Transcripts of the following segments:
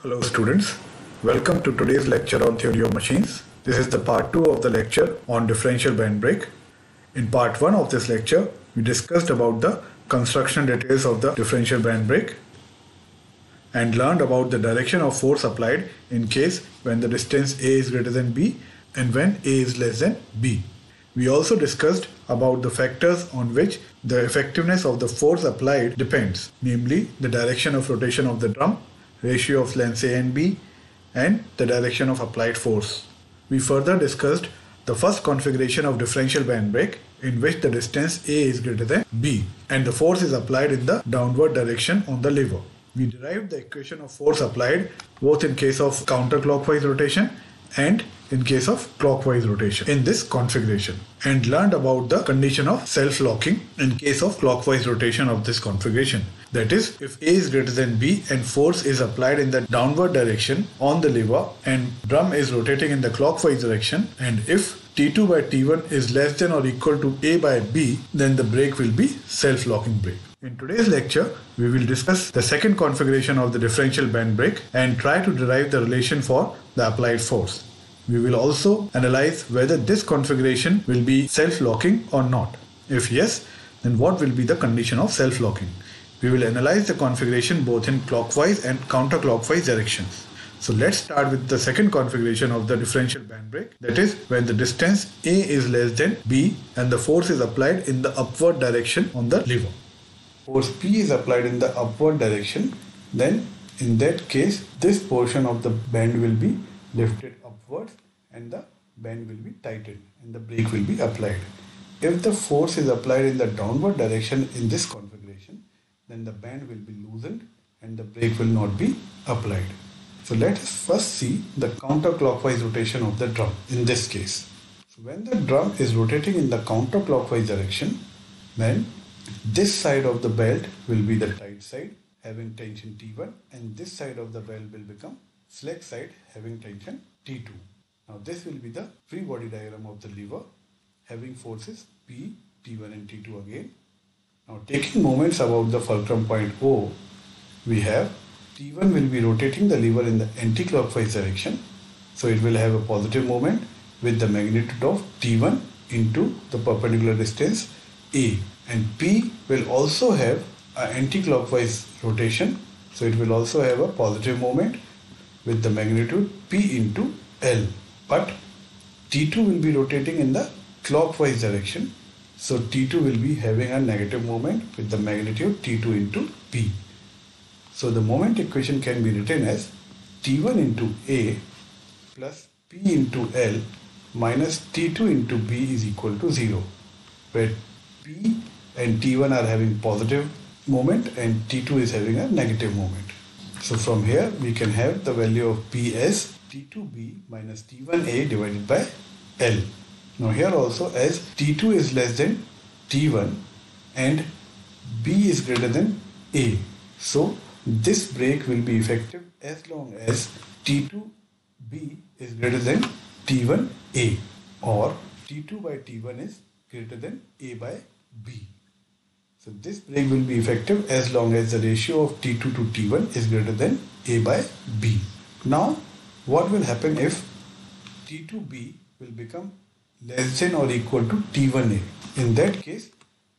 Hello students, welcome to today's lecture on theory of machines. This is the part 2 of the lecture on differential band brake. In part 1 of this lecture, we discussed about the construction details of the differential band brake and learned about the direction of force applied in case when the distance A is greater than B and when A is less than B. We also discussed about the factors on which the effectiveness of the force applied depends, namely the direction of rotation of the drum, ratio of lengths A and B, and the direction of applied force. We further discussed the first configuration of differential band brake in which the distance A is greater than B and the force is applied in the downward direction on the lever. We derived the equation of force applied both in case of counterclockwise rotation and in case of clockwise rotation in this configuration and learned about the condition of self-locking in case of clockwise rotation of this configuration. That is, if A is greater than B and force is applied in the downward direction on the lever and drum is rotating in the clockwise direction, and if T2 by T1 is less than or equal to A by B, then the brake will be self-locking brake. In today's lecture, we will discuss the second configuration of the differential band brake and try to derive the relation for the applied force. We will also analyze whether this configuration will be self-locking or not. If yes, then what will be the condition of self-locking? We will analyze the configuration both in clockwise and counterclockwise directions. So let's start with the second configuration of the differential band brake, that is when the distance A is less than B and the force is applied in the upward direction on the lever. Force P is applied in the upward direction, then in that case this portion of the band will be lifted upwards and the band will be tightened and the brake will be applied. If the force is applied in the downward direction in this configuration, then the band will be loosened and the brake will not be applied. So let us first see the counterclockwise rotation of the drum in this case. So when the drum is rotating in the counterclockwise direction, then this side of the belt will be the tight side having tension T1 and this side of the belt will become flex side having tension T2. Now this will be the free body diagram of the lever having forces P, T1 and T2 again. Now taking moments about the fulcrum point O, we have T1 will be rotating the lever in the anti-clockwise direction. So it will have a positive moment with the magnitude of T1 into the perpendicular distance A. And P will also have an anti-clockwise rotation. So it will also have a positive moment with the magnitude P into L. But T2 will be rotating in the clockwise direction. So T2 will be having a negative moment with the magnitude T2 into P. So the moment equation can be written as T1 into A plus P into L minus T2 into B is equal to 0, where P and T1 are having positive moment and T2 is having a negative moment. So from here we can have the value of P as T2B minus T1A divided by L. Now here also, as T2 is less than T1 and B is greater than A. So this brake will be effective as long as T2B is greater than T1A or T2 by T1 is greater than A by B. So this brake will be effective as long as the ratio of T2 to T1 is greater than A by B. Now what will happen if T2B will become less than or equal to T1A? In that case,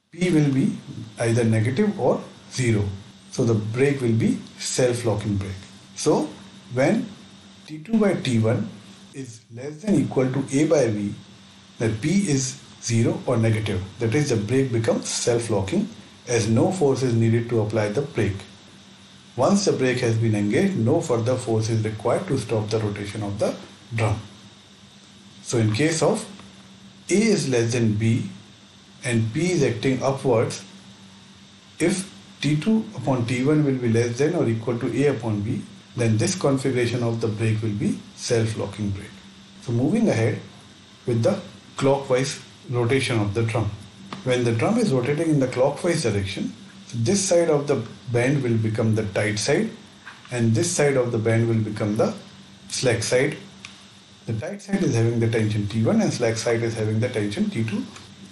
P will be either negative or 0. So the brake will be self-locking brake. So when T2 by T1 is less than or equal to A by B, then P is 0 or negative. That is, the brake becomes self-locking as no force is needed to apply the brake. Once the brake has been engaged, no further force is required to stop the rotation of the drum. So in case of A is less than B and P is acting upwards, if T2 upon T1 will be less than or equal to A upon B, then this configuration of the brake will be self-locking brake. So moving ahead with the clockwise rotation of the drum. When the drum is rotating in the clockwise direction, so this side of the band will become the tight side and this side of the band will become the slack side. The tight side is having the tension T1 and slack side is having the tension T2.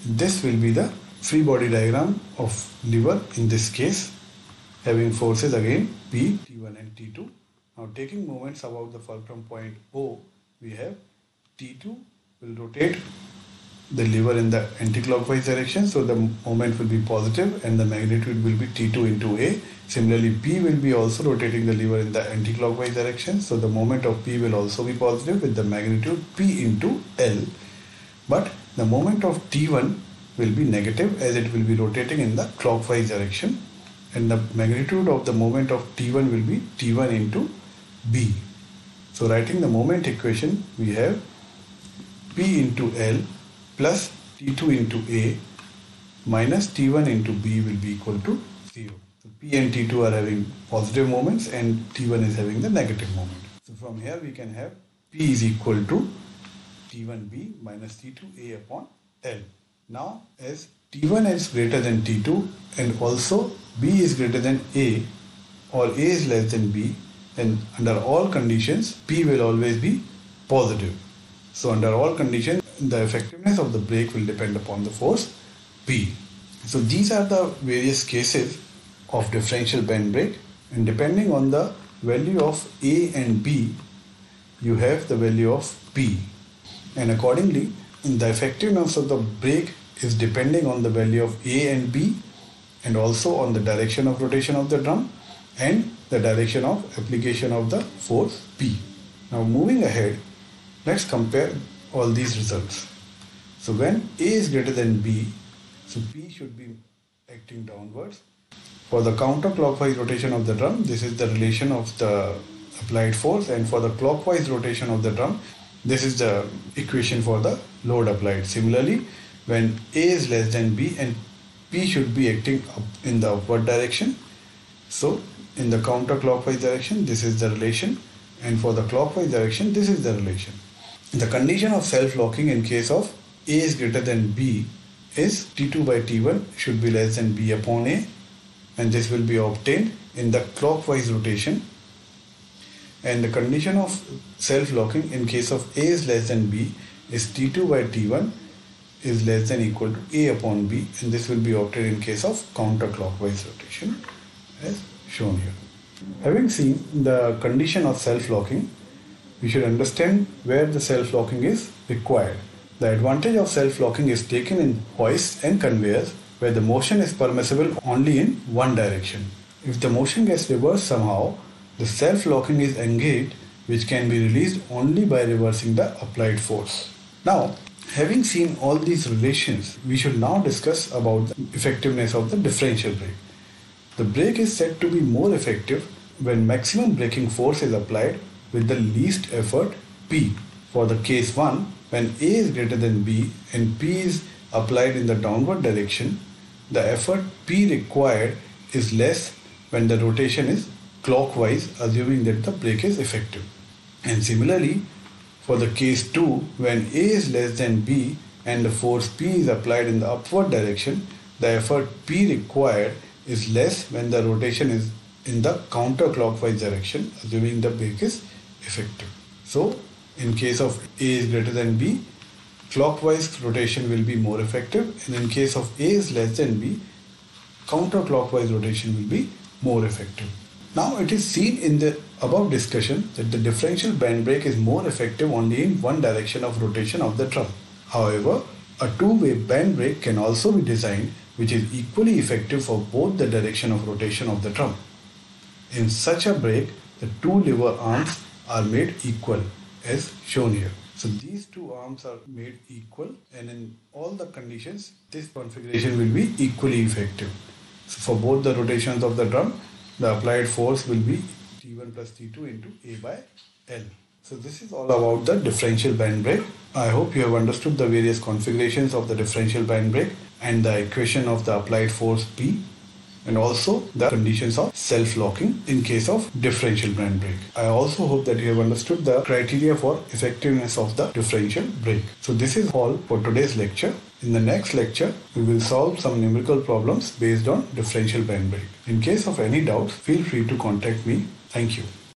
This will be the free body diagram of lever in this case, having forces again P, T1 and T2. Now taking moments about the fulcrum point O, we have T2 will rotate the lever in the anti-clockwise direction, so the moment will be positive and the magnitude will be T2 into A. Similarly, P will be also rotating the lever in the anti-clockwise direction, so the moment of P will also be positive with the magnitude P into L. But the moment of T1 will be negative as it will be rotating in the clockwise direction, and the magnitude of the moment of T1 will be T1 into B. So writing the moment equation, we have P into L plus T2 into A minus T1 into B will be equal to 0. So P and T2 are having positive moments and T1 is having the negative moment. So from here we can have P is equal to T1B minus T2A upon L. Now as T1 is greater than T2 and also B is greater than A or A is less than B, then under all conditions P will always be positive. So under all conditions the effectiveness of the brake will depend upon the force P. So these are the various cases of differential bend brake, and depending on the value of A and B you have the value of P, and accordingly the effectiveness of the brake is depending on the value of A and B and also on the direction of rotation of the drum and the direction of application of the force P. Now moving ahead, let's compare all these results. So when A is greater than B, so P should be acting downwards. For the counterclockwise rotation of the drum, this is the relation of the applied force, and for the clockwise rotation of the drum, this is the equation for the load applied. Similarly, when A is less than B and P should be acting up in the upward direction, so in the counterclockwise direction this is the relation, and for the clockwise direction this is the relation. The condition of self-locking in case of A is greater than B is T2 by T1 should be less than B upon A, and this will be obtained in the clockwise rotation. And the condition of self-locking in case of A is less than B is T2 by T1 is less than equal to A upon B, and this will be obtained in case of counterclockwise rotation as shown here. Having seen the condition of self-locking, we should understand where the self-locking is required. The advantage of self-locking is taken in hoists and conveyors where the motion is permissible only in one direction. If the motion gets reversed somehow, the self-locking is engaged, which can be released only by reversing the applied force. Now, having seen all these relations, we should now discuss about the effectiveness of the differential brake. The brake is said to be more effective when maximum braking force is applied with the least effort P. For the case 1, when A is greater than B and P is applied in the downward direction, the effort P required is less when the rotation is clockwise, assuming that the brake is effective. And similarly, for the case 2, when A is less than B and the force P is applied in the upward direction, the effort P required is less when the rotation is in the counterclockwise direction, assuming the brake is effective. So, in case of A is greater than B, clockwise rotation will be more effective, and in case of A is less than B, counterclockwise rotation will be more effective. Now it is seen in the above discussion that the differential bend brake is more effective only in one direction of rotation of the drum. However, a two-way bend brake can also be designed which is equally effective for both the direction of rotation of the drum. In such a brake, the two lever arms are made equal as shown here. So these two arms are made equal, and in all the conditions this configuration will be equally effective. So for both the rotations of the drum, the applied force will be T1 plus T2 into A by L. So this is all about the differential bend brake. I hope you have understood the various configurations of the differential bend brake and the equation of the applied force P, and also the conditions of self-locking in case of differential bend brake. I also hope that you have understood the criteria for effectiveness of the differential brake. So this is all for today's lecture. In the next lecture, we will solve some numerical problems based on differential bend brake. In case of any doubts, feel free to contact me. Thank you.